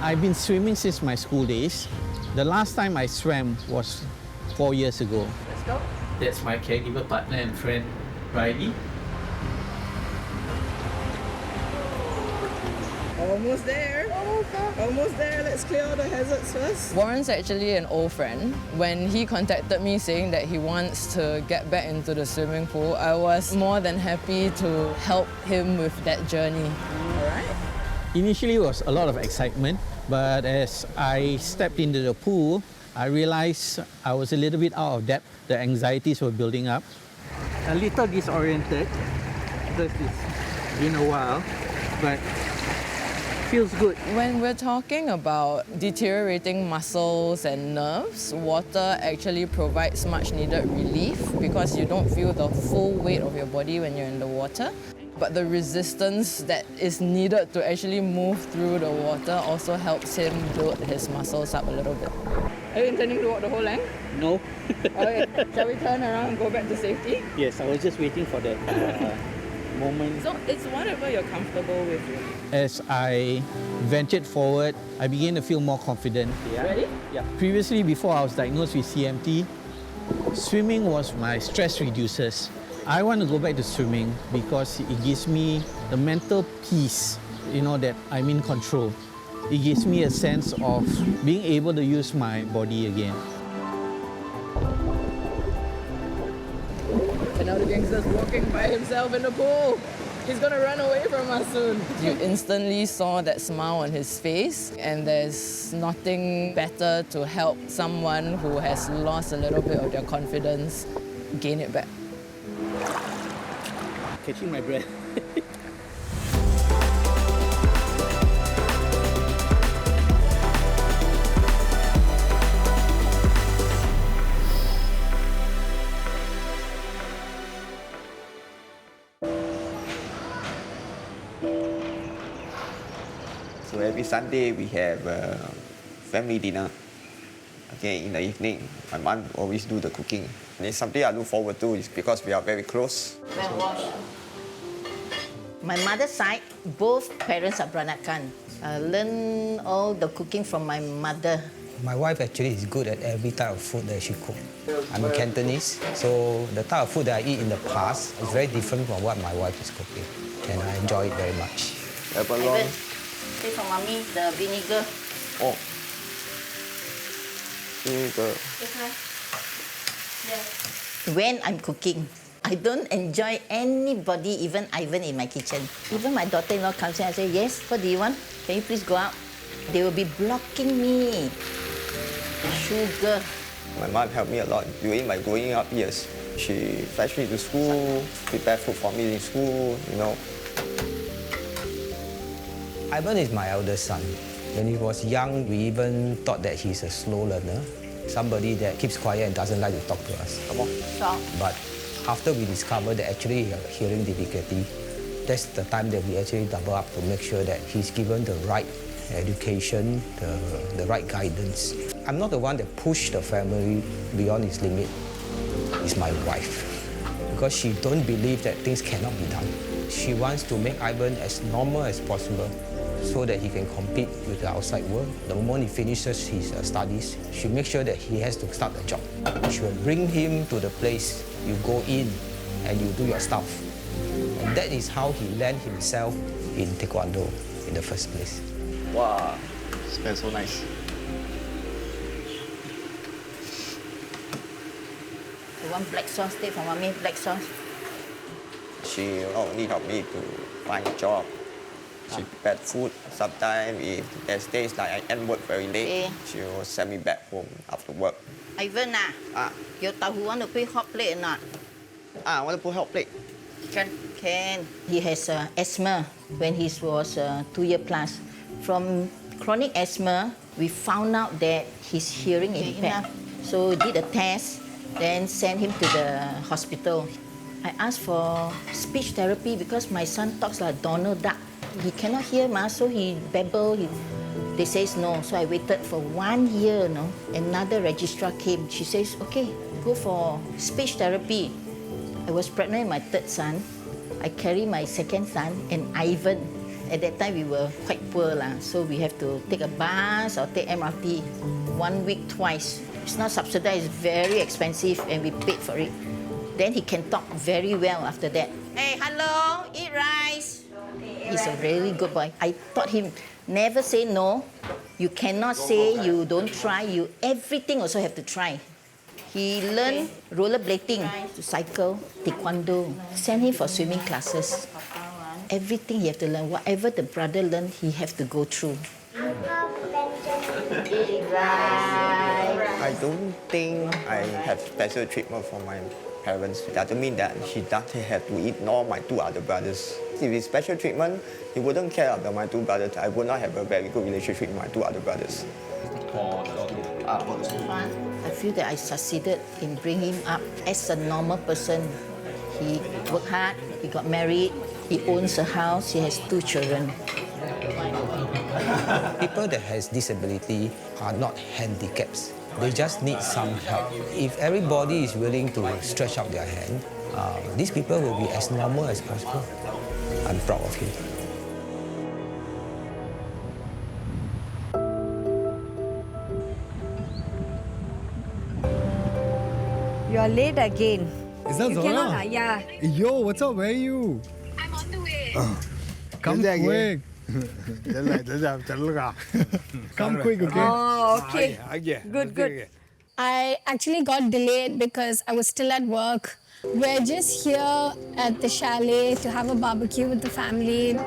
I've been swimming since my school days. The last time I swam was 4 years ago. Let's go. That's my caregiver partner and friend, Riley. Almost there. Almost there. Let's clear all the hazards first. Warren's actually an old friend. When he contacted me saying that he wants to get back into the swimming pool, I was more than happy to help him with that journey. All right. Initially, it was a lot of excitement, but as I stepped into the pool, I realized I was a little bit out of depth. The anxieties were building up. A little disoriented, because it's been a while, but feels good. When we're talking about deteriorating muscles and nerves, water actually provides much needed relief because you don't feel the full weight of your body when you're in the water. But the resistance that is needed to actually move through the water also helps him build his muscles up a little bit. Are you intending to walk the whole length? No. Okay. Shall we turn around and go back to safety? Yes, I was just waiting for that moment. So it's whatever you're comfortable with. As I ventured forward, I began to feel more confident. Ready? Yeah. Previously, before I was diagnosed with CMT, swimming was my stress reducers. I want to go back to swimming because it gives me the mental peace, that I'm in control. It gives me a sense of being able to use my body again. And now the gangster's walking by himself in the pool. He's gonna run away from us soon. You instantly saw that smile on his face, and there's nothing better to help someone who has lost a little bit of their confidence gain it back. Catching my breath. So every Sunday we have family dinner. Okay, in the evening, my mom always do the cooking. And it's something I look forward to is because we are very close. My mother's side, both parents are Peranakan. I learned all the cooking from my mother. My wife actually is good at every type of food that she cooks. I'm a Cantonese, so the type of food that I eat in the past is very different from what my wife is cooking, and I enjoy it very much. Ivan, take for mommy the vinegar. Oh. Vinegar. When I'm cooking, I don't enjoy anybody, even Ivan, in my kitchen. Even my daughter-in-law comes in and says, yes, what do you want? Can you please go out? They will be blocking me. Sugar. My mom helped me a lot during my growing up years. She fetched me to school, prepared food for me in school, Ivan is my eldest son. When he was young, we even thought that he's a slow learner, somebody that keeps quiet and doesn't like to talk to us. Come on. Stop. But after we discovered that actually he had a hearing difficulty, that's the time that we actually double up to make sure that he's given the right education, the right guidance. I'm not the one that pushed the family beyond its limit. It's my wife. Because she don't believe that things cannot be done. She wants to make Ivan as normal as possible so that he can compete with the outside world. The moment he finishes his studies, she makes sure that he has to start a job. She will bring him to the place, you go in and you do your stuff. And that is how he learned himself in Taekwondo in the first place. Wow, smells so nice. You want black sauce? Take for mommy, black sauce. She not only helped me to find a job, she prepared food. Sometimes if there's days like I end work very late, she will send me back home after work. Ivan, your tahu want to put hot plate or not? I want to put hot plate. Can. He has asthma when he was 2 years plus. From chronic asthma, we found out that his hearing impaired. So did a test, then sent him to the hospital. I asked for speech therapy because my son talks like Donald Duck. He cannot hear, so he babble. They says no, so I waited for 1 year. Another registrar came. She says, okay, go for speech therapy. I was pregnant with my third son. I carry my second son, and Ivan. At that time, we were quite poor, so we have to take a bus or take MRT 1 week twice. It's not subsidized, it's very expensive, and we paid for it. Then he can talk very well after that. Hey, hello, eat rice. He's a really good boy. I taught him, never say no. You cannot say you don't try. You everything also have to try. He learned rollerblading, to cycle, taekwondo. Send him for swimming classes. Everything he have to learn. Whatever the brother learned, he have to go through. I don't think I have special treatment for my parents. It doesn't mean that he doesn't have to ignore my 2 other brothers. If it's special treatment, he wouldn't care about my 2 brothers. I would not have a very good relationship with my 2 other brothers. I feel that I succeeded in bringing him up as a normal person. He worked hard, he got married, he owns a house, he has 2 children. People that has disability are not handicaps. They just need some help. If everybody is willing to stretch out their hand, these people will be as normal as possible. I'm proud of him. You are late again. Is that You Zora? cannot, yeah. Yo, what's up? Where are you? I'm on the way. Come quick. Come quick, okay? Oh, okay. Good, good. I actually got delayed because I was still at work. We're just here at the chalet to have a barbecue with the family.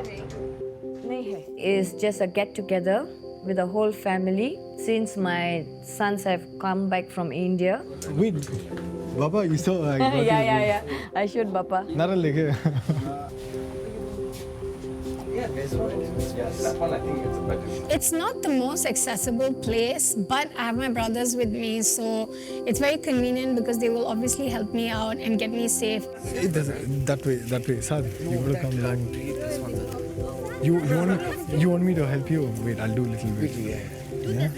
It's just a get-together with the whole family since my sons have come back from India. Wait, Baba, you saw Yeah. I should, Papa. Nara leke. It's not the most accessible place, but I have my brothers with me, so it's very convenient because they will obviously help me out and get me safe. It doesn't, that way. Sad, you would have come along. You want me to help you? Wait, I'll do a little bit. Yeah?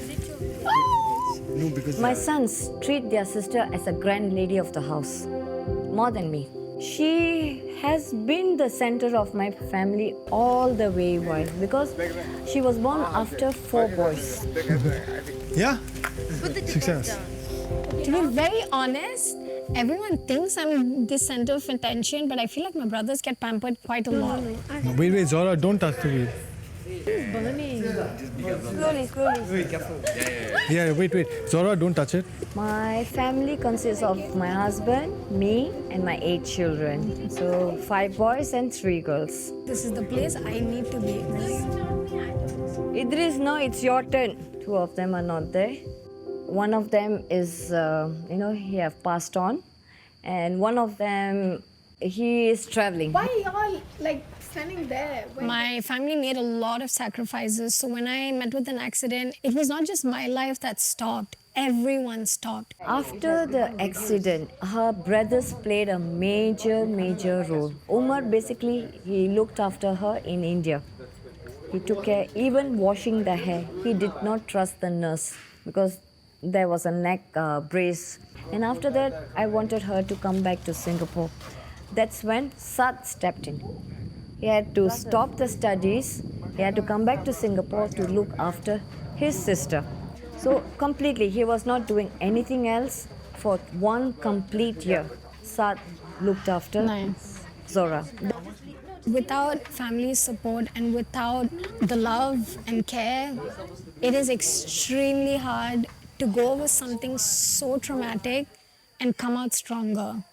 No, because My sons treat their sister as a grand lady of the house, more than me. She has been the center of my family all the way while because she was born after 4 boys. Yeah? Success. To be very honest, everyone thinks I'm the center of attention, but I feel like my brothers get pampered quite a lot. Wait, Zora, don't touch the weed. Slowly. Yeah, wait. Zora, don't touch it. My family consists of my husband, me, and my 8 children. So 5 boys and 3 girls. This is the place I need to be. Idris, now it's your turn. 2 of them are not there. One of them is, he have passed on. And one of them, he is traveling. Why y'all standing there? My family made a lot of sacrifices. So when I met with an accident, it was not just my life that stopped. Everyone stopped. After the accident, her brothers played a major role. Umar, basically, he looked after her in India. He took care, even washing the hair. He did not trust the nurse because there was a neck brace. And after that, I wanted her to come back to Singapore. That's when Sad stepped in. He had to stop the studies. He had to come back to Singapore to look after his sister. So completely, he was not doing anything else for 1 complete year. Sad looked after Zora. Without family support and without the love and care, it is extremely hard to go over something so traumatic and come out stronger.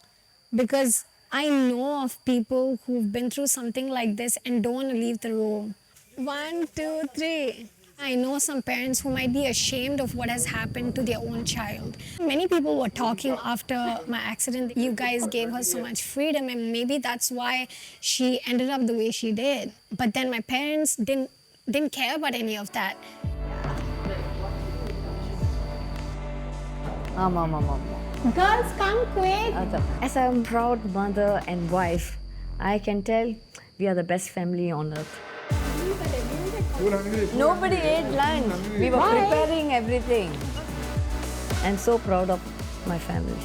Because I know of people who've been through something like this and don't want to leave the room. 1, 2, 3. I know some parents who might be ashamed of what has happened to their own child. Many people were talking after my accident. You guys gave her so much freedom and maybe that's why she ended up the way she did. But then my parents didn't care about any of that. Girls, come quick. As a proud mother and wife, I can tell we are the best family on earth. Nobody ate lunch. We were preparing everything. I'm so proud of my family.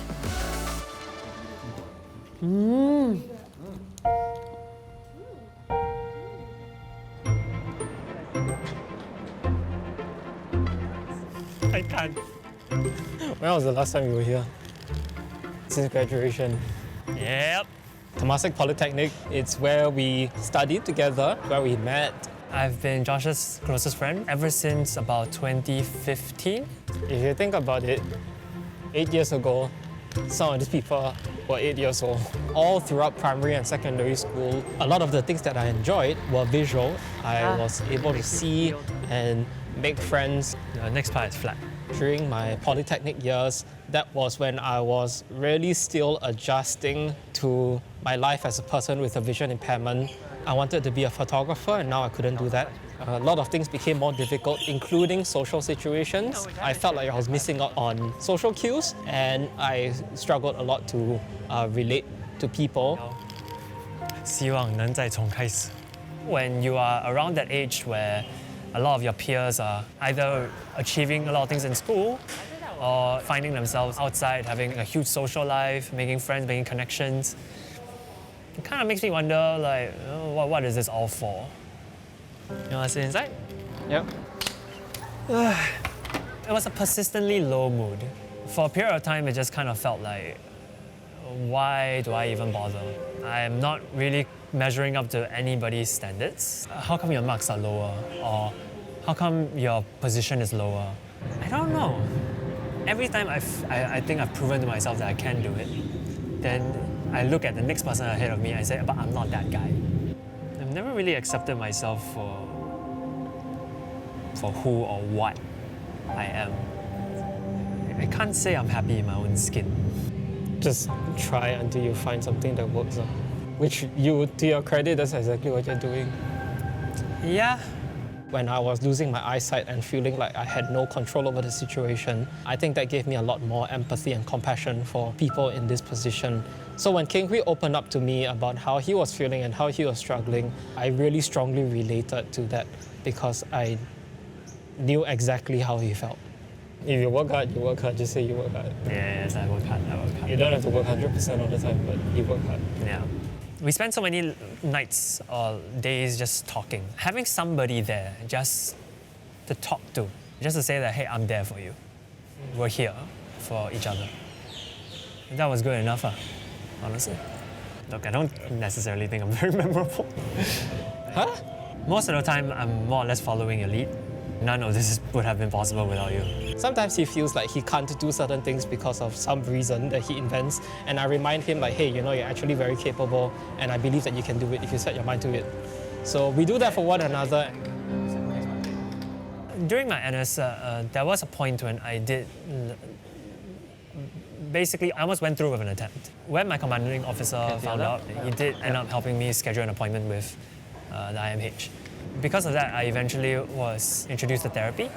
I can't. When was the last time you were here? Since graduation. Yep. Temasek Polytechnic, it's where we studied together, where we met. I've been Josh's closest friend ever since about 2015. If you think about it, 8 years ago, some of these people were 8 years old. All throughout primary and secondary school, a lot of the things that I enjoyed were visual. I was able to see and make friends. The next part is flat. During my polytechnic years, that was when I was really still adjusting to my life as a person with a vision impairment. I wanted to be a photographer and now I couldn't do that. A lot of things became more difficult, including social situations. I felt like I was missing out on social cues and I struggled a lot to relate to people. 希望能再重开始. When you are around that age where a lot of your peers are either achieving a lot of things in school or finding themselves outside, having a huge social life, making friends, making connections, it kind of makes me wonder, like, what is this all for? You want to sit inside? Yep. It was a persistently low mood. For a period of time, it just kind of felt like, why do I even bother? I'm not really measuring up to anybody's standards. How come your marks are lower? Or how come your position is lower? I don't know. Every time I think I've proven to myself that I can do it, then I look at the next person ahead of me and I say, but I'm not that guy. I've never really accepted myself for who or what I am. I can't say I'm happy in my own skin. Just try until you find something that works. Which you, to your credit, that's exactly what you're doing. Yeah. When I was losing my eyesight and feeling like I had no control over the situation, I think that gave me a lot more empathy and compassion for people in this position. So when Keng Hui opened up to me about how he was feeling and how he was struggling, I really strongly related to that because I knew exactly how he felt. If you work hard, you work hard. Just say you work hard. Yes, I work hard, I work hard. You don't have to work 100% all the time, but you work hard. Yeah. We spend so many nights or days just talking. Having somebody there just to talk to, just to say that, hey, I'm there for you. We're here for each other. That was good enough, honestly. Look, I don't necessarily think I'm very memorable. Huh? Most of the time, I'm more or less following your lead. None of this would have been possible without you. Sometimes he feels like he can't do certain things because of some reason that he invents, and I remind him like, hey, you know, you're actually very capable, and I believe that you can do it if you set your mind to it. So we do that for one another. During my NS, there was a point when I did, basically, I almost went through with an attempt. When my commanding officer found out, he did end up helping me schedule an appointment with the IMH. Because of that, I eventually was introduced to therapy.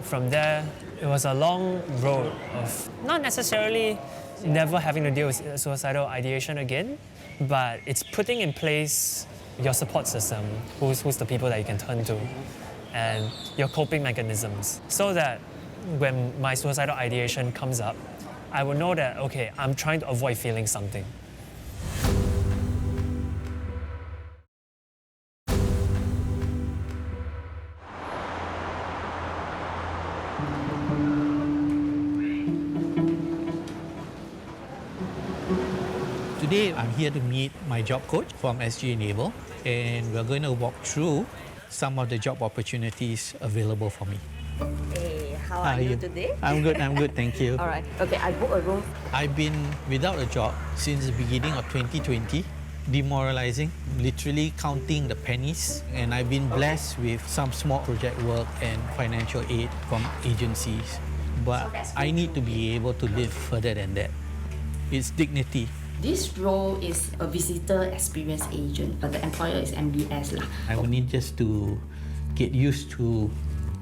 From there, it was a long road of not necessarily never having to deal with suicidal ideation again, but it's putting in place your support system, who's the people that you can turn to, and your coping mechanisms, so that when my suicidal ideation comes up, I will know that, okay, I'm trying to avoid feeling something. Today, I'm here to meet my job coach from SG Enable, and we're going to walk through some of the job opportunities available for me. Hey, how are you today? I'm good, thank you. All right. Okay, I booked a room. I've been without a job since the beginning of 2020, demoralizing, literally counting the pennies, and I've been blessed with some small project work and financial aid from agencies. But I need to be able to live further than that. It's dignity. This role is a visitor experience agent, but the employer is MBS. I will need just to get used to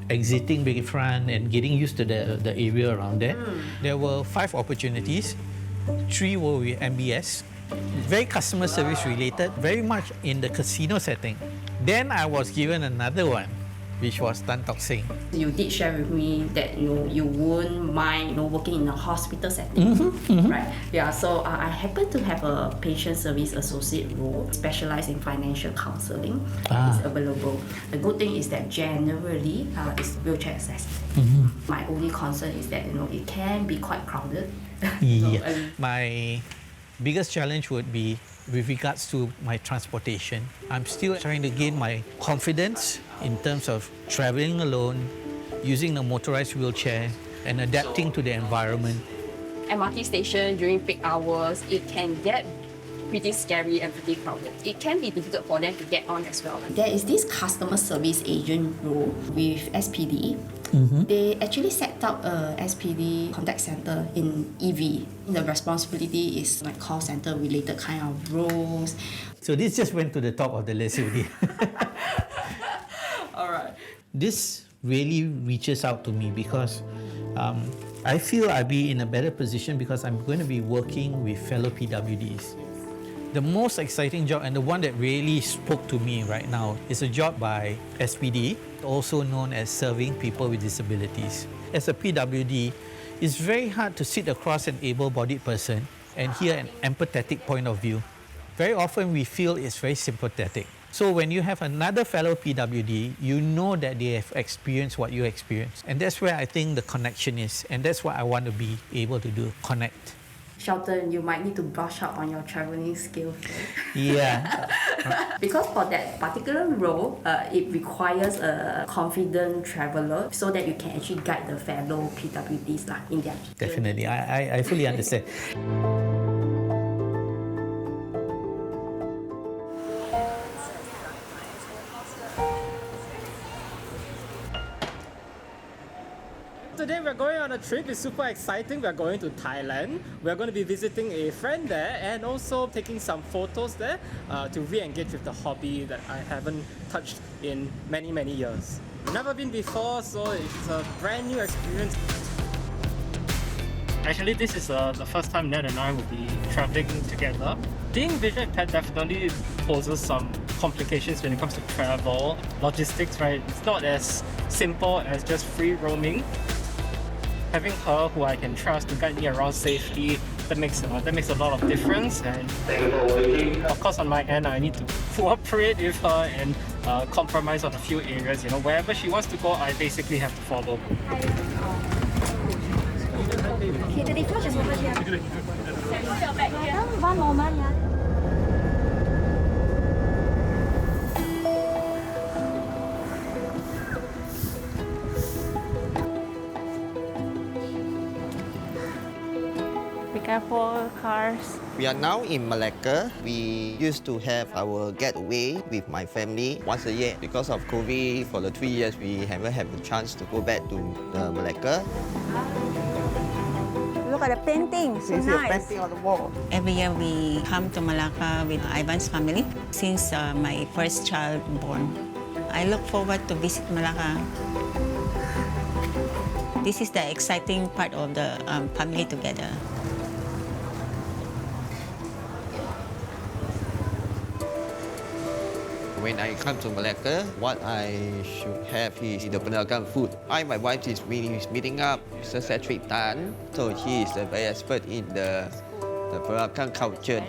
exiting Bayfront and getting used to the area around there. There were 5 opportunities. 3 were with MBS, very customer service related, very much in the casino setting. Then I was given another one which was Tan Tock Seng. You did share with me that you wouldn't mind working in a hospital setting, right? Yeah. So I happen to have a patient service associate role, specialized in financial counselling. It's available. The good thing is that generally it's wheelchair accessible. My only concern is that it can be quite crowded. My biggest challenge would be with regards to my transportation. I'm still trying to gain my confidence in terms of traveling alone, using a motorized wheelchair, and adapting to the environment. MRT station during peak hours, it can get pretty scary and pretty crowded. It can be difficult for them to get on as well. There is this customer service agent role with SPD. They actually set up a SPD contact center in EV. The responsibility is like call center related kind of roles. So this just went to the top of the list already. All right. This really reaches out to me because I feel I'll be in a better position because I'm going to be working with fellow PWDs. The most exciting job and the one that really spoke to me right now is a job by SPD, also known as serving people with disabilities. As a PWD, it's very hard to sit across an able-bodied person and hear an empathetic point of view. Very often we feel it's very sympathetic. So when you have another fellow PWD, you know that they have experienced what you experienced. And that's where I think the connection is. And that's what I want to be able to do, connect. Sheldon, you might need to brush up on your traveling skills. Yeah. Because for that particular role, it requires a confident traveler so that you can actually guide the fellow PWDs in their journey. Definitely, I fully understand. Today we're going on a trip. It's super exciting. We're going to Thailand. We're going to be visiting a friend there and also taking some photos there to re-engage with the hobby that I haven't touched in many, many years. I've never been before, so it's a brand new experience. Actually, this is the first time Ned and I will be traveling together. Being visually impaired definitely poses some complications when it comes to travel, logistics, right? It's not as simple as just free roaming. Having her who I can trust to guide me around safely, that makes a lot of difference. And of course, on my end, I need to cooperate with her and compromise on a few areas. Wherever she wants to go, I basically have to follow. Okay, the dishwasher is over here. One moment, yeah. Be careful, cars. We are now in Malacca. We used to have our getaway with my family once a year. Because of COVID, for the 3 years, we haven't had the chance to go back to Malacca. Look at the painting, so This is nice. a painting on the wall. Every year we come to Malacca with Ivan's family since my first child born. I look forward to visit Malacca. This is the exciting part of the family together. When I come to Malacca, what I should have is the Peranakan food. My wife is meeting up with Cedric Tan, so he is a very expert in the Peranakan culture.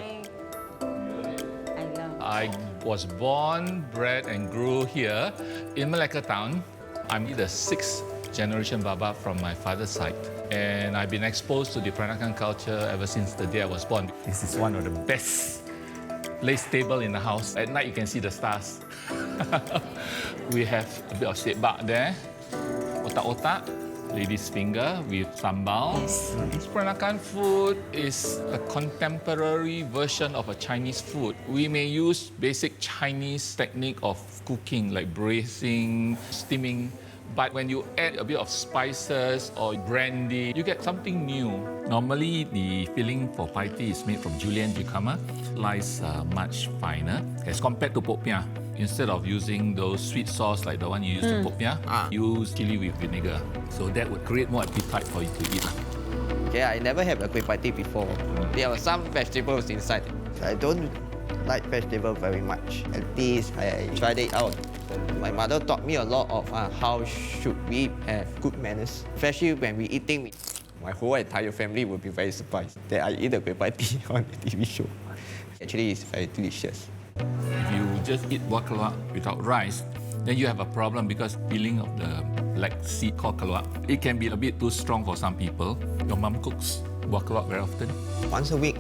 I was born, bred and grew here in Malacca town. I'm the 6th generation Baba from my father's side. And I've been exposed to the Peranakan culture ever since the day I was born. This is one of the best place table in the house. At night you can see the stars. We have a bit of sebak there, otak-otak, lady's finger with sambal. Yes. This Peranakan food is a contemporary version of a Chinese food. We may use basic Chinese technique of cooking like braising, steaming. But when you add a bit of spices or brandy, you get something new. Normally, the filling for paiti is made from julienne jicama, sliced much finer as compared to popiah. Instead of using those sweet sauce like the one you use to popiah, use chili with vinegar. So that would create more appetite for you to eat. Okay, I never had a kueh paiti before. There are some vegetables inside. I don't like vegetables very much. At least I tried it out. My mother taught me a lot of how should we have good manners, especially when we eating. My whole entire family will be very surprised that I eat a kueh tea on the TV show. Actually, it's very delicious. If you just eat wakala without rice, then you have a problem because peeling of the black seed called kalua, it can be a bit too strong for some people. Your mom cooks wakala very often? Once a week.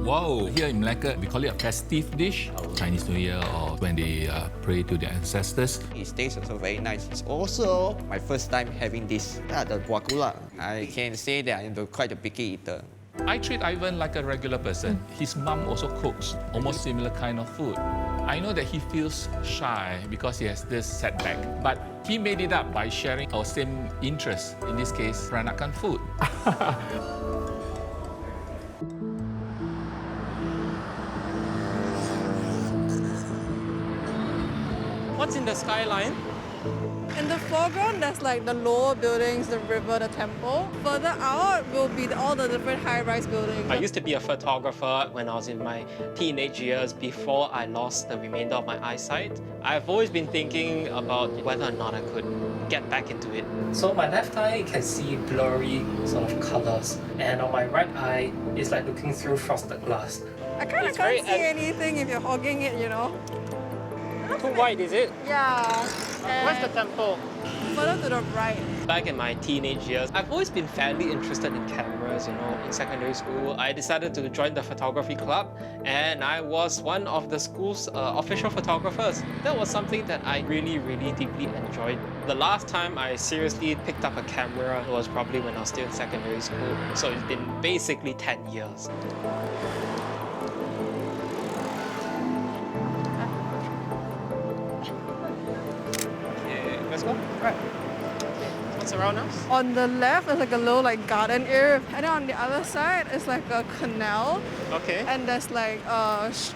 Wow, here in Malacca, we call it a festive dish. Chinese New Year or when they pray to their ancestors. It tastes also very nice. It's also my first time having this, the wakula. I can say that I'm quite a picky eater. I treat Ivan like a regular person. His mom also cooks almost similar kind of food. I know that he feels shy because he has this setback, but he made it up by sharing our same interest, in this case, Peranakan food. What's in the skyline? In the foreground, there's like the lower buildings, the river, the temple. Further out will be all the different high-rise buildings. I used to be a photographer when I was in my teenage years before I lost the remainder of my eyesight. I've always been thinking about whether or not I could get back into it. So my left eye can see blurry sort of colors, and on my right eye is like looking through frosted glass. I kind of can't see anything if you're hogging it, you know. Too wide, is it? Yeah. Where's the temple? Further to the right. Back in my teenage years, I've always been fairly interested in cameras, you know. In secondary school, I decided to join the photography club, and I was one of the school's official photographers. That was something that I really, really deeply enjoyed. The last time I seriously picked up a camera was probably when I was still in secondary school. So it's been basically 10 years. Let's go. Right. What's around us? On the left, there's like a little like garden area, and then on the other side, it's like a canal. Okay. And there's like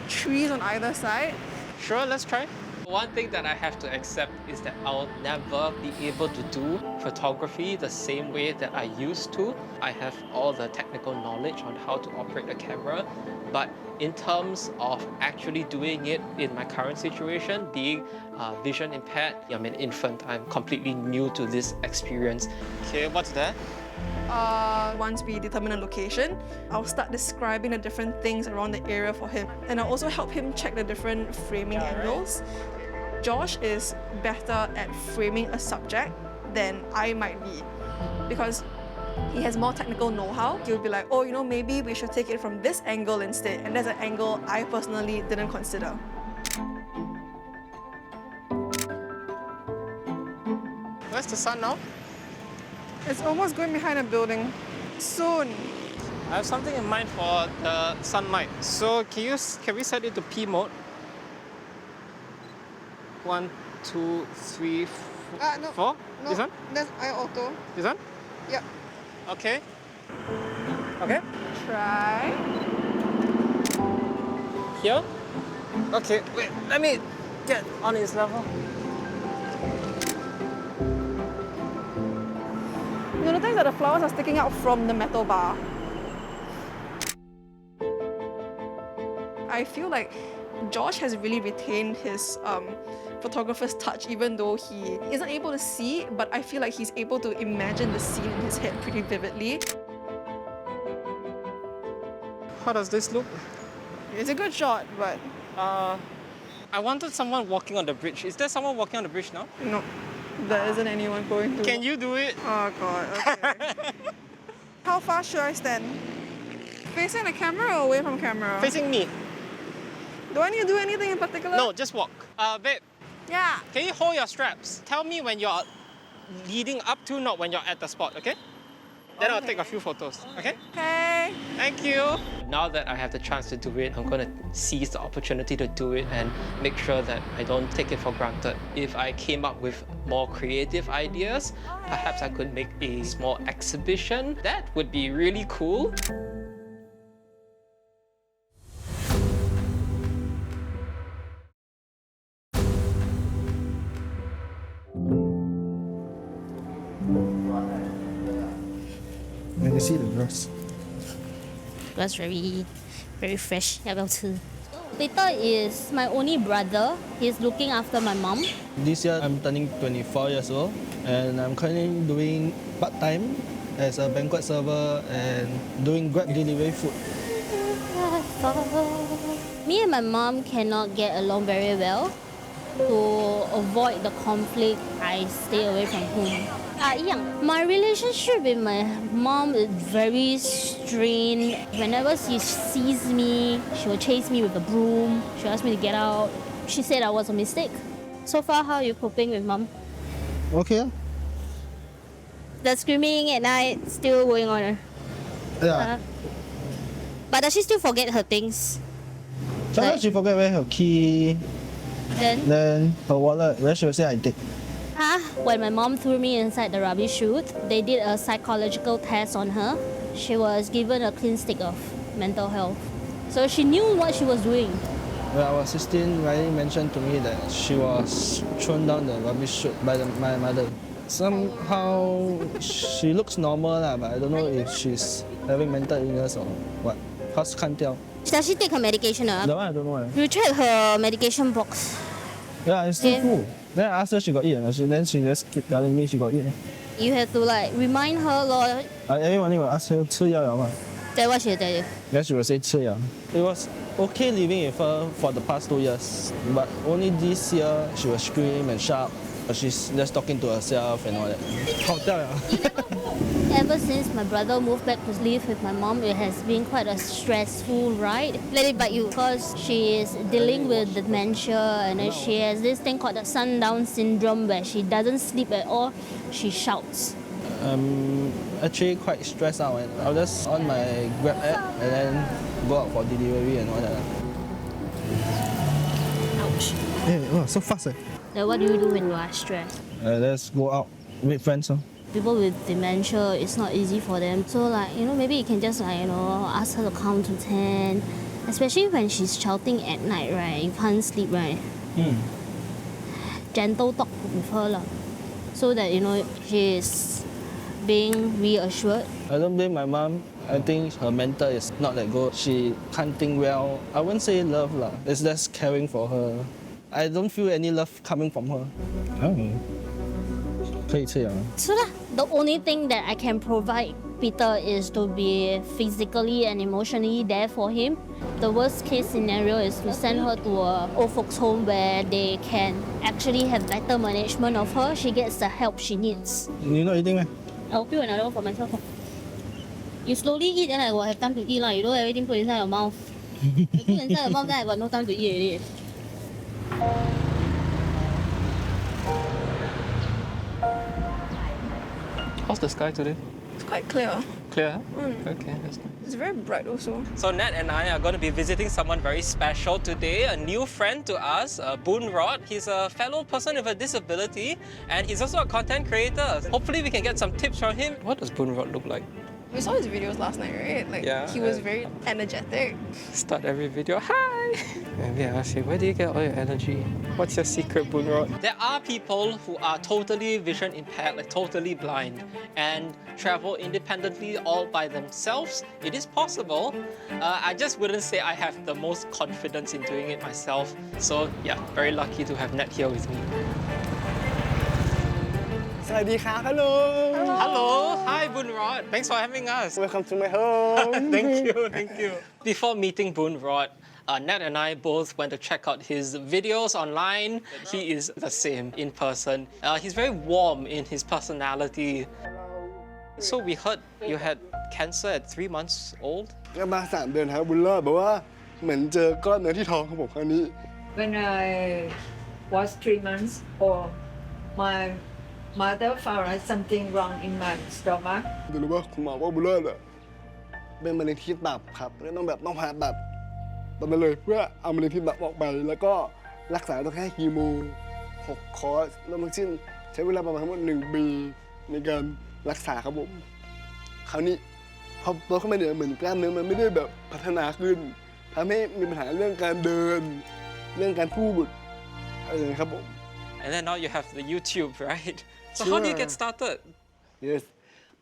trees on either side. Sure, let's try. One thing that I have to accept is that I'll never be able to do photography the same way that I used to. I have all the technical knowledge on how to operate a camera, but in terms of actually doing it in my current situation, being vision impaired, I'm an infant. I'm completely new to this experience. Okay, what's that? Once we determine a location, I'll start describing the different things around the area for him. And I'll also help him check the different framing angles. Josh is better at framing a subject than I might be, because he has more technical know-how. He'll be like, oh, you know, maybe we should take it from this angle instead. And that's an angle I personally didn't consider. Where's the sun now? It's almost going behind a building. Soon. I have something in mind for the sunlight. So can we set it to P mode? 1, 2, 3, 4. No, This one? That's auto. This one? Yep. Okay. Okay. Try. Here? Okay, wait, let me get on his level. You notice that the flowers are sticking out from the metal bar. I feel like Josh has really retained his photographer's touch, even though he isn't able to see, but I feel like he's able to imagine the scene in his head pretty vividly. How does this look? It's a good shot, but... I wanted someone walking on the bridge. Is there someone walking on the bridge now? No, there isn't anyone going to. Can you do it? Oh God, okay. How far should I stand? Facing the camera or away from camera? Facing me. Do I need to do anything in particular? No, just walk. Babe. Yeah. Can you hold your straps? Tell me when you're leading up to, not when you're at the spot, okay? Then I'll take a few photos, okay? Okay. Thank you. Now that I have the chance to do it, I'm going to seize the opportunity to do it and make sure that I don't take it for granted. If I came up with more creative ideas, perhaps I could make a small exhibition. That would be really cool. I can see the grass. Grass very fresh. 要不要吃？ Peter is my only brother. He's looking after my mom. This year I'm turning 24 years old and I'm currently doing part-time as a banquet server and doing Grab delivery food. Me and my mom cannot get along very well. To avoid the conflict, I stay away from home. My relationship with my mom is very strained. Whenever she sees me, she will chase me with a broom. She asked me to get out. She said I was a mistake. So far, how are you coping with mom? Okay. The screaming at night still going on. Yeah. But does she still forget her things? Sometimes she forget where her key, then her wallet, where she will say I take. When my mom threw me inside the rubbish chute, they did a psychological test on her. She was given a clean stick of mental health. So she knew what she was doing. When I was 16, Riley mentioned to me that she was thrown down the rubbish chute by my mother. Somehow she looks normal, but I don't know if she's having mental illness or what. Cause can't tell. Does she take her medication? That one I don't know. You check her medication box. Yeah, it's still full. Then I asked her she got eat, and then she just keep telling me she got eat. You have to remind her, Lord. Every morning will ask her 吃药了吗? Then what she tell you? Then she will say 吃药. It was okay living with her for the past 2 years, but only this year she will scream and shout. She's just talking to herself and all that. Ever since my brother moved back to live with my mom, it has been quite a stressful ride. Let it bite you, because she is dealing with dementia and then she has this thing called the sundown syndrome where she doesn't sleep at all, she shouts. I'm actually quite stressed out and I'll just on my Grab app and then go out for delivery and all that. Ouch. Hey, so fast. Then what do you do when you are stressed? Let's go out with friends. People with dementia, it's not easy for them. So maybe you can just ask her to count to 10. Especially when she's shouting at night, right? You can't sleep, right? Gentle talk with her, so that she's being reassured. I don't blame my mom. I think her mental is not that good. She can't think well. I wouldn't say love, it's just caring for her. I don't feel any love coming from her. So the only thing that I can provide Peter is to be physically and emotionally there for him. The worst case scenario is to send her to an old folks home where they can actually have better management of her. She gets the help she needs. You not eating, man? I'll peel another one for myself. You slowly eat, then I will have time to eat. You don't everything put inside your mouth. You put inside your mouth, then I got no time to eat already. How's the sky today? It's quite clear. Clear? Okay, that's nice. It's very bright also. So Nat and I are going to be visiting someone very special today, a new friend to us, Boon Rod. He's a fellow person with a disability and he's also a content creator. Hopefully we can get some tips from him. What does Boon Rod look like? We saw his videos last night, right? He was very energetic. Start every video, hi! Maybe I ask you, where do you get all your energy? What's your secret, Boon Rod? There are people who are totally vision impaired, totally blind, and travel independently all by themselves. It is possible. I just wouldn't say I have the most confidence in doing it myself. So yeah, very lucky to have Nat here with me. Hello. Hello. Hi, Boon Rod. Thanks for having us. Welcome to my home. Thank you. Before meeting Boon Rod, Nat and I both went to check out his videos online. He is the same in person. He's very warm in his personality. So we heard you had cancer at 3 months old? ก็มา3 เดือนครับบุญรอดบอกว่าเหมือนเจอก้อนเนื้อที่ท้องของผมครั้งนี้ When I was 3 months old, my mother found something wrong in my stomach. รู้ว่าคุณหมอว่าบุญรอดเป็นมะเร็งที่ตับครับแล้วต้องผ่าตัดตอนนั้นเลยเพื่อเอามะเร็งที่ตับออกไปแล้วก็รักษาต้องแค่คีโม6 คอร์สแล้วทั้งสิ้นใช้เวลาประมาณทั้งหมด1 ปีในการรักษาครับผมคราวนี้พอโตขึ้นมาเนี่ยเหมือนกล้ามเนื้อมันไม่ได้แบบพัฒนาขึ้นทำให้มีปัญหาเรื่องการเดินเรื่องการพูดอะไรอย่างนี้ครับผม And then now you have the YouTube, right? So how did you get started? Yes.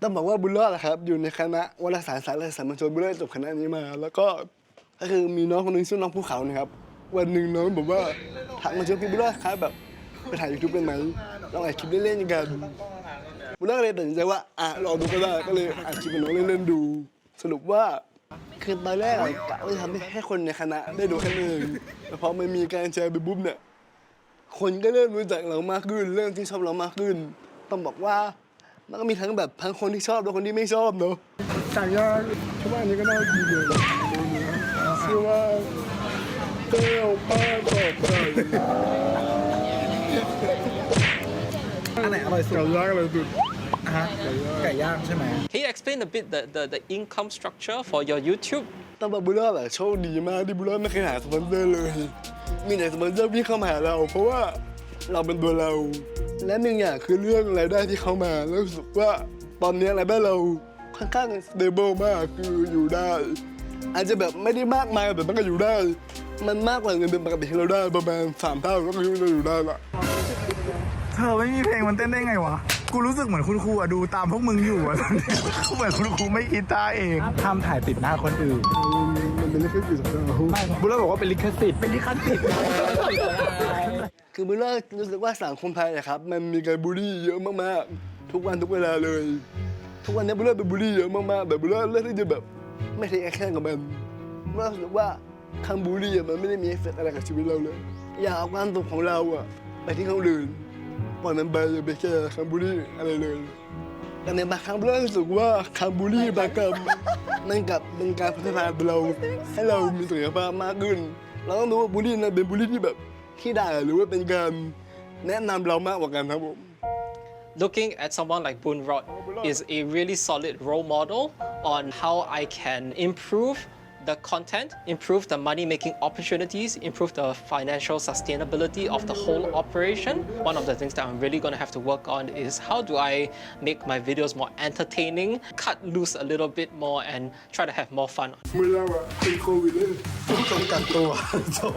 ต้องบอกว่าบุญรอดนะครับอยู่ในคณะวารสารสารสามัญชนบุญรอดจบคณะนี้มาแล้วก็ ก็คือมีน้องคนหนึงชื่อน้องภูเขานะครับวันหนึ่งน้องบอกว่าทักมาเจอพี่บุญรอดครับแบบไปถ่ายยูทูบกันไหมลองอัดคลิปเล่นๆกันบุญรอดก็เลยตัดสินใจว่าลองดูก็ได้ก็เลยอัดคลิปกับน้องเล่นๆดูสรุปว่าคือตอนแรกกะว่าจะทำให้แค่คนในคณะได้ดูแค่นึงแต่พอมันมีการแชร์ไปปุ๊บเนี่ยคนก็เริ่มรู้จักเรามากขึ้นเริ่มที่ชอบเรามากขึ้นต้องบอกว่ามันก็มีทั้งคนที่ชอบและคนที่ไม่ชอบเนาะไก่ย่างชาวบ้านนี้ก็น่ากินเลยชื่อว่าเต้าป้าตอกไก่อันไหนอร่อยสุดไก่ย่างอร่อยสุดไก่ย่างใช่ไหม Can you explain a bit the income structure for your YouTube? ต้องบอกบุญรอดแบบโชคดีมากที่บุญรอดไม่เคยหาสปอนเซอร์เลยมีแต่สปอนเซอร์วิ่งเข้ามาหาเราเพราะว่าเราเป็นตัวเราและหนึ่งอย่างคือเรื่องรายได้ที่เข้ามาแล้วรู้สึกว่าตอนนี้รายได้เราค่อนข้าง stable มากคืออยู่ได้อาจจะแบบไม่ได้มากมายแต่มันก็อยู่ได้มันมากกว่าเงินเดือนปกติที่เราได้ประมาณ3 เท่าก็คือเราอยู่ได้ละเธอไม่มีเพลงมันเต้นได้ไงวะกูรู้สึกเหมือนคุณครูดูตามพวกมึงอยู่อะเหมือนคุณครูไม่คิดตาเองห้ามถ่ายติดหน้าคนอื่นมันเป็นลิขสิทธิ์ไม่บุญรอดบอกว่าเป็นลิขสิทธิ์คือบุญรอดรู้สึกว่าสังคมไทยนะครับมันมีการบูลลี่เยอะมากๆทุกวันทุกเวลาเลยทุกวันนี้บุญรอดเป็นบูลลี่เยอะมากๆแต่บุญรอดเลือกที่จะแบบไม่เทคแอคชั่นกับมันบุญรอดรู้สึกว่าคำบูลลี่มันไม่ได้มีเอฟเฟกต์อะไรกับชีวิตเราเลยอย่าเอาความสุขของเราไปที่คนอื่นปล่อยมันไปอย่าไปแค่คำบูลลี่อะไรเลยแต่ในบางครั้งบุญรอดรู้สึกว่าคำบูลลี่บางคำมันกับเป็นการพัฒนาเราให้เรามีศักยภาพมากขึ้นเราต้องรู้ว่าบูลลี่นั้นเป็นบูลลี่ที่แบบที่ด่าหรือว่าเป็นการแนะนำเรามากกว่ากันครับผม Looking at someone like Boon Rod is a really solid role model on how I can improve the content, improve the money-making opportunities, improve the financial sustainability of the whole operation. One of the things that I'm really going to have to work on is how do I make my videos more entertaining, cut loose a little bit more, and try to have more fun. ไม่เล่าเป็นโควิดเลยต้องกักตัวจบ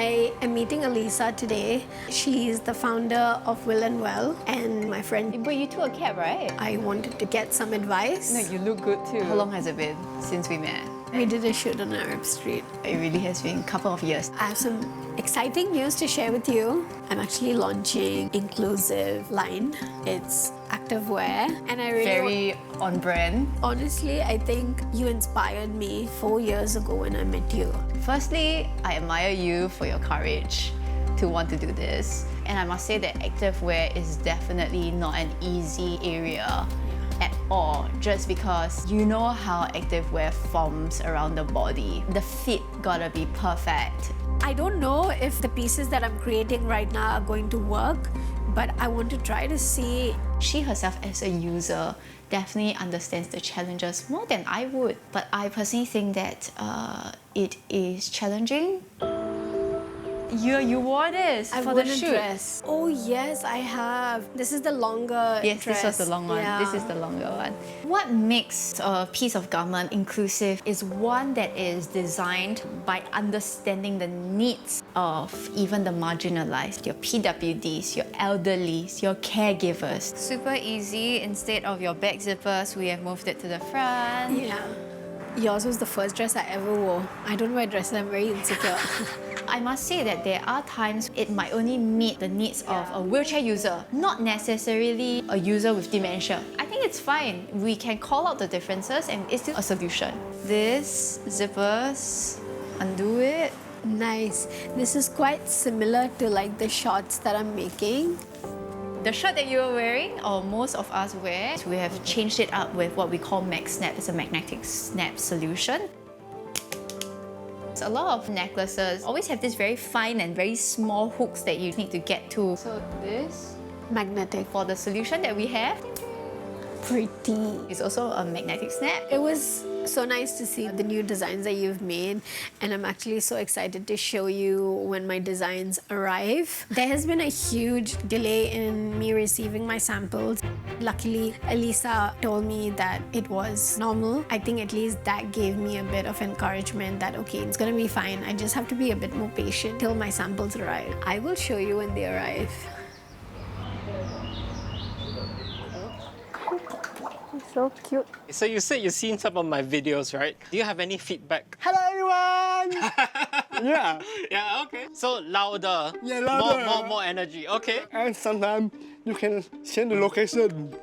I am meeting Elisa today. She's the founder of Will and Well and my friend. But you took a cab, right? I wanted to get some advice. No, you look good too. How long has it been since we met? We did a shoot on Arab Street. It really has been a couple of years. I have some exciting news to share with you. I'm actually launching inclusive line. It's activewear and I really Very on brand. Honestly, I think you inspired me 4 years ago when I met you. Firstly, I admire you for your courage to want to do this. And I must say that activewear is definitely not an easy area at all, just because you know how activewear forms around the body. The fit gotta be perfect. I don't know if the pieces that I'm creating right now are going to work, but I want to try to see. She herself as a user definitely understands the challenges more than I would, but I personally think that it is challenging. You wore this for the shoot. Dress. Oh yes, I have. This is the longer Yes, dress. this was the long one. Yeah. This is the longer one. What makes a piece of garment inclusive is one that is designed by understanding the needs of even the marginalized, your PWDs, your elderlies, your caregivers. Super easy. Instead of your back zippers, we have moved it to the front. Yeah. Yours was the first dress I ever wore. I don't wear dresses, I'm very insecure. I must say that there are times it might only meet the needs of a wheelchair user, not necessarily a user with dementia. I think it's fine. We can call out the differences and it's still a solution. This zippers, undo it. Nice. This is quite similar to like the shorts that I'm making. The shirt that you are wearing, or most of us wear, we have changed it up with what we call Mag Snap. It's a magnetic snap solution. A lot of necklaces always have this very fine and very small hooks that you need to get to. So this, magnetic. For the solution that we have, pretty. It's also a magnetic snap. It was so nice to see the new designs that you've made, and I'm actually so excited to show you when my designs arrive. There has been a huge delay in me receiving my samples. Luckily, Elisa told me that it was normal. I think at least that gave me a bit of encouragement that okay, it's gonna be fine. I just have to be a bit more patient till my samples arrive. I will show you when they arrive. So cute. So you said you've seen some of my videos, right? Do you have any feedback? Hello everyone! Yeah. Yeah, okay. So louder. Yeah, louder. More energy. Okay. And sometimes you can change the location.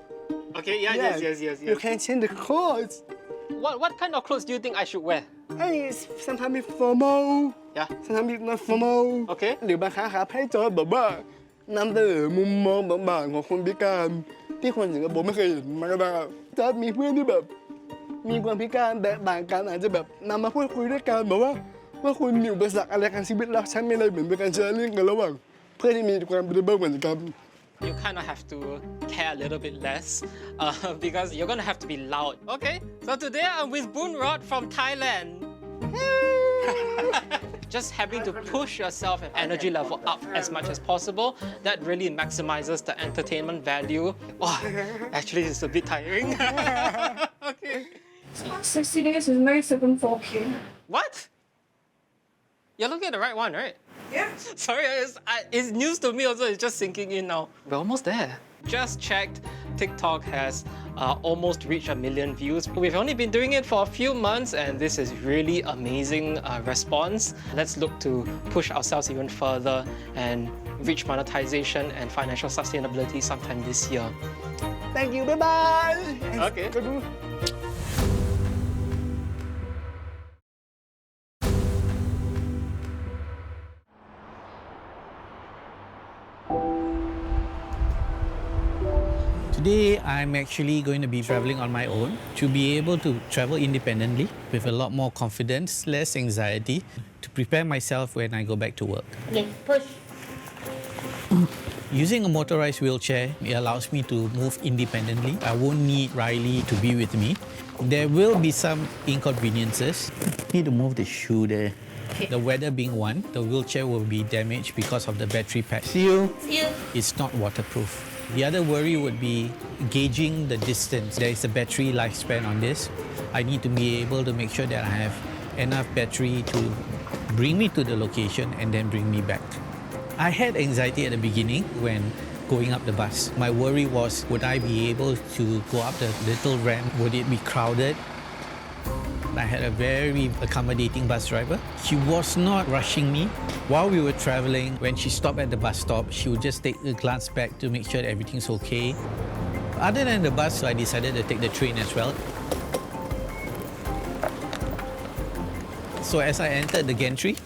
Okay, yes. You can change the clothes. What kind of clothes do you think I should wear? Sometimes it's formal. Yeah. Sometimes it's not formal. Okay. หรือบางครั้งครับให้จอแบบว่านำเสนอมุมมองบางๆของคนพิการที่คนสิงคโปร์ไม่เคยเห็นมาก็ได้จอมีเพื่อนที่แบบมีความพิการแต่ต่างกันอาจจะแบบนำมาพูดคุยด้วยกันแบบว่าคุณมีอุปสรรคอะไรกันชีวิตแล้วฉันมีอะไรเหมือนเป็นการแชร์เรื่องกันระหว่างเพื่อนที่มีความเป็นเบิร์เหมือนกัน You kind of have to care a little bit less because you're going to have to be loud. Okay, so today I'm with Boon Rod from Thailand. Just having to push yourself and energy level up as much as possible, that really maximizes the entertainment value. Oh, actually it's a bit tiring. Okay. 60 days is May 7 4K. What? You're looking at the right one, right? Yeah. Sorry, it's news to me also, it's just sinking in now. We're almost there. Just checked, TikTok has almost reached 1 million views. We've only been doing it for a few months and this is really amazing response. Let's look to push ourselves even further and reach monetization and financial sustainability sometime this year. Thank you, bye-bye! Okay. Today, I'm actually going to be traveling on my own to be able to travel independently with a lot more confidence, less anxiety, to prepare myself when I go back to work. Okay, push. Using a motorized wheelchair, it allows me to move independently. I won't need Riley to be with me. There will be some inconveniences. Need to move the shoe there. Okay. The weather being one, the wheelchair will be damaged because of the battery pack. See you. It's not waterproof. The other worry would be gauging the distance. There is a battery lifespan on this. I need to be able to make sure that I have enough battery to bring me to the location and then bring me back. I had anxiety at the beginning when going up the bus. My worry was, would I be able to go up the little ramp? Would it be crowded? I had a very accommodating bus driver. She was not rushing me. While we were traveling, when she stopped at the bus stop, she would just take a glance back to make sure that everything's okay. Other than the bus, I decided to take the train as well. So as I entered the gantry,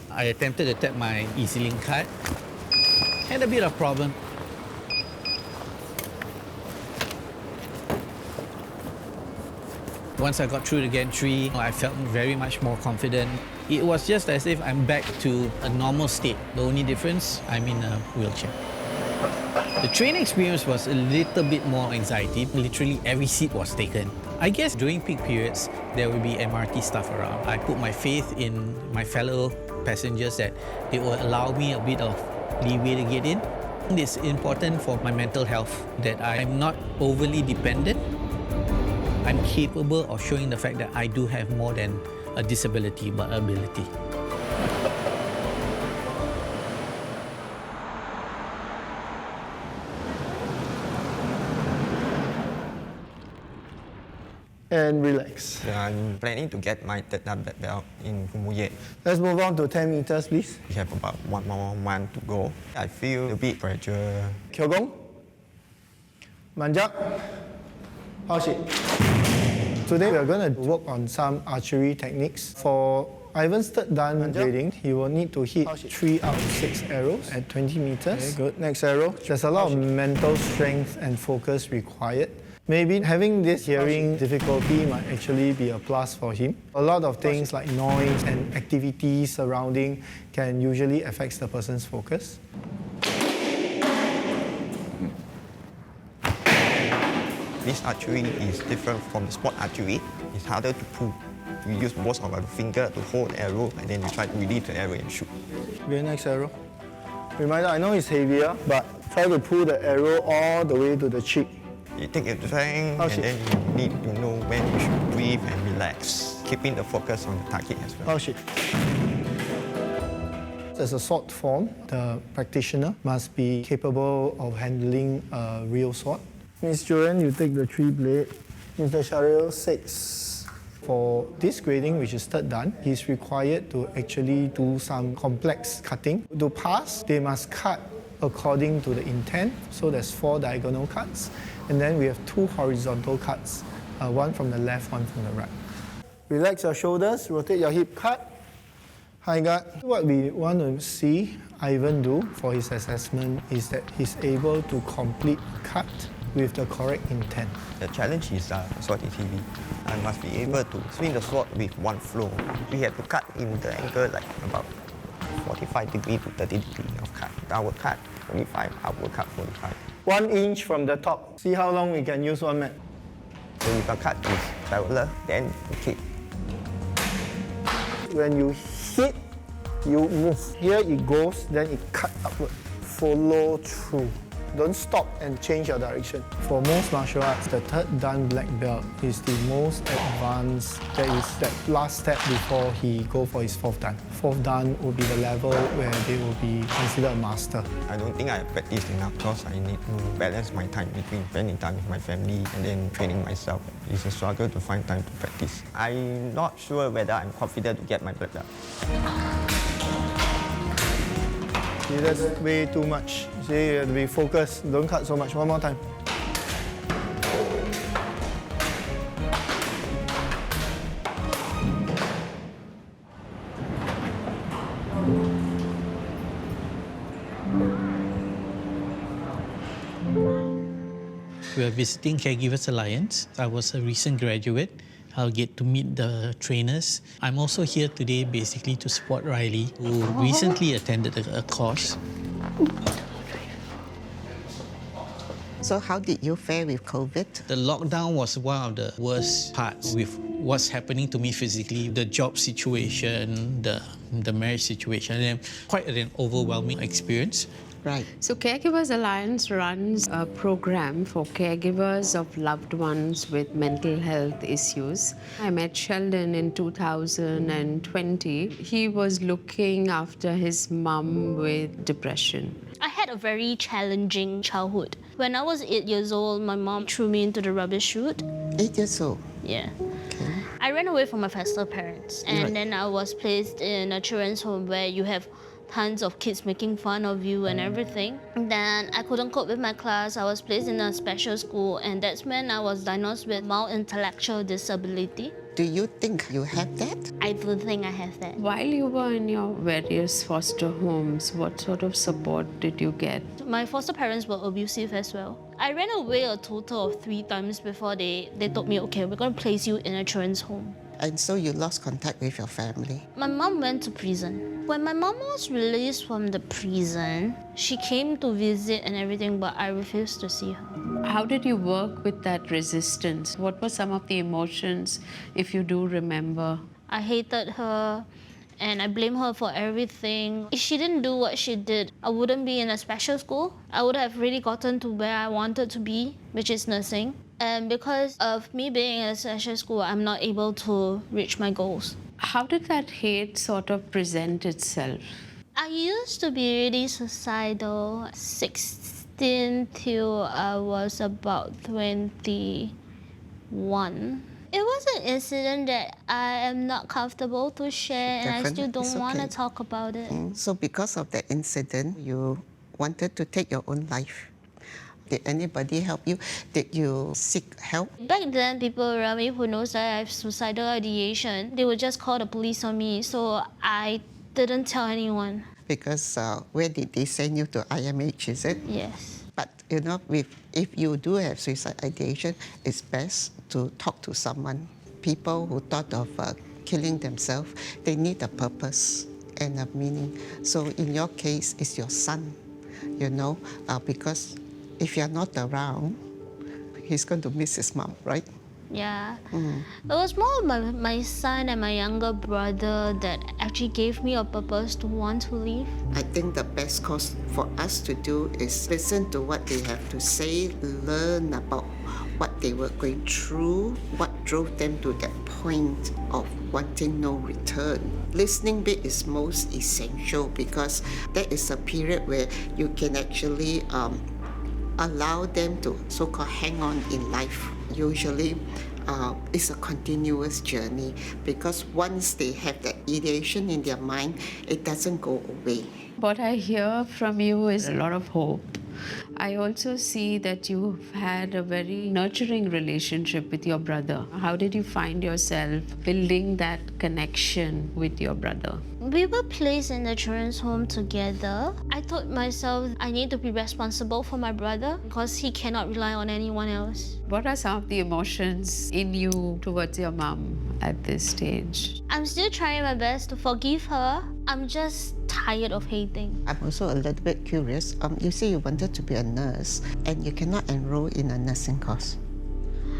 I attempted to tap my EasyLink card. Had a bit of problem. Once I got through the gantry, I felt very much more confident. It was just as if I'm back to a normal state. The only difference, I'm in a wheelchair. The train experience was a little bit more anxiety. Literally every seat was taken. I guess during peak periods, there will be MRT stuff around. I put my faith in my fellow passengers that they will allow me a bit of leeway to get in. It's important for my mental health that I'm not overly dependent. I'm capable of showing the fact that I do have more than a disability, but ability. And relax. I'm planning to get my third black belt in Kumuye. Let's move on to 10 meters, please. We have about 1 more month to go. I feel a bit pressure. Kyogong. Manjak. Haushi. Today we are going to work on some archery techniques. For Ivan's third dan grading, he will need to hit 3 out of 6 arrows at 20 meters. Okay, good. Next arrow. There's a lot of mental strength and focus required. Maybe having this hearing difficulty might actually be a plus for him. A lot of things like noise and activities surrounding can usually affect the person's focus. This archery is different from the sport archery. It's harder to pull. We use most of our finger to hold the arrow and then we try to release the arrow and shoot. Okay, next arrow. Reminder, I know it's heavier, but try to pull the arrow all the way to the cheek. You take your strength and then you need to know when you should breathe and relax, keeping the focus on the target as well. Oh shit. As a sword form, the practitioner must be capable of handling a real sword. Miss Joanne, you take the 3 blade Mr. Sharil says for this grading, which is third dan, he's required to actually do some complex cutting. To pass, they must cut according to the intent. So there's 4 diagonal cuts, and then we have 2 horizontal cuts, one from the left, one from the right. Relax your shoulders, rotate your hip, cut. High guard. What we want to see Ivan do for his assessment is that he's able to complete a cut with the correct intent. The challenge is sword TV. I must be able to swing the sword with one flow. We have to cut in the angle like about 45 degree to 30 degree of cut. Downward cut 45, upward cut 45. 1 inch from the top. See how long we can use one mat. So if a cut is parallel, then you kick. When you hit, you move. Here it goes, then it cut upward. Follow through. Don't stop and change your direction. For most martial arts, the third dan black belt is the most advanced. There is that last step before he go for his fourth dan. Fourth dan will be the level where they will be considered a master. I don't think I have practiced enough because I need to balance my time between spending time with my family and then training myself. It's a struggle to find time to practice. I'm not sure whether I'm confident to get my black belt. See, that's way too much. See, you have to be focused. Don't cut so much. One more time. We are visiting Caregivers Alliance. I was a recent graduate. I'll get to meet the trainers. I'm also here today basically to support Riley, who recently attended a course. So how did you fare with COVID? The lockdown was one of the worst parts with what's happening to me physically, the job situation, the marriage situation, and quite an overwhelming experience. Right. So Caregivers Alliance runs a program for caregivers of loved ones with mental health issues. I met Sheldon in 2020. He was looking after his mum with depression. I had a very challenging childhood. When I was 8 years old, my mom threw me into the rubbish chute. 8 years old? Yeah. I ran away from my foster parents, and Right. then I was placed in a children's home where you have tons of kids making fun of you and everything. Then I couldn't cope with my class. I was placed in a special school, and that's when I was diagnosed with mild intellectual disability. Do you think you have that? I do think I have that. While you were in your various foster homes, what sort of support did you get? My foster parents were abusive as well. I ran away a total of 3 times before they told me, okay, we're going to place you in a children's home. And so you lost contact with your family? My mom went to prison. When my mom was released from the prison, she came to visit and everything, but I refused to see her. How did you work with that resistance? What were some of the emotions, if you do remember? I hated her and I blame her for everything. If she didn't do what she did, I wouldn't be in a special school. I would have really gotten to where I wanted to be, which is nursing. And because of me being in a special school, I'm not able to reach my goals. How did that hate sort of present itself? I used to be really suicidal, 16 till I was about 21. It was an incident that I am not comfortable to share, and I still Definitely, it's don't want to okay. talk about it. So because of that incident, you wanted to take your own life. Did anybody help you? Did you seek help? Back then, people around me who knows that I have suicidal ideation, they would just call the police on me, so I didn't tell anyone. Because where did they send you to IMH, is it? Yes. But you know, if you do have suicide ideation, it's best to talk to someone. People who thought of killing themselves, they need a purpose and a meaning. So in your case, it's your son, you know, because if you're not around, he's going to miss his mom, right? Yeah. It was more of my son and my younger brother that actually gave me a purpose to want to live. I think the best course for us to do is listen to what they have to say, learn about what they were going through, what drove them to that point of wanting no return. Listening bit is most essential because that is a period where you can actually allow them to so-called hang on in life. Usually, it's a continuous journey because once they have that ideation in their mind, it doesn't go away. What I hear from you is a lot of hope. I also see that you've had a very nurturing relationship with your brother. How did you find yourself building that connection with your brother? We were placed in the children's home together. I told myself I need to be responsible for my brother because he cannot rely on anyone else. What are some of the emotions in you towards your mom at this stage? I'm still trying my best to forgive her. I'm just tired of hating. I'm also a little bit curious. You say you wanted to be a nurse and you cannot enroll in a nursing course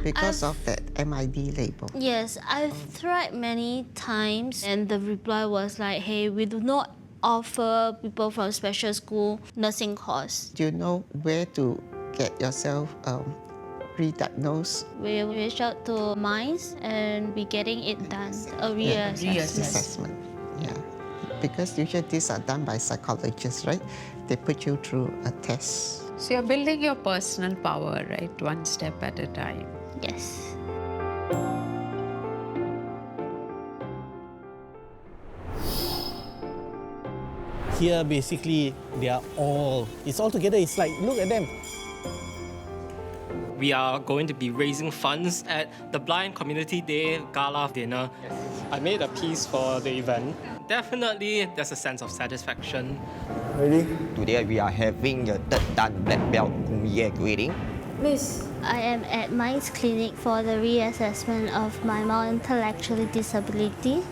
because of that MID label. Yes, I've tried many times and the reply was like, hey, we do not offer people from special school nursing course. Do you know where to get yourself re-diagnosed? We reach out to MINDS and we're getting it done, a reassessment. Yeah. Because usually these are done by psychologists, right? They put you through a test. So you're building your personal power, right? One step at a time. Yes. Here, basically, they are all, it's all together. It's like, look at them. We are going to be raising funds at the Blind Community Day Gala dinner. I made a piece for the event. Definitely, there's a sense of satisfaction. Ready? Today we are having the third Dan Black Belt Year grading. Miss, I am at MINDS Clinic for the reassessment of my mild intellectual disability.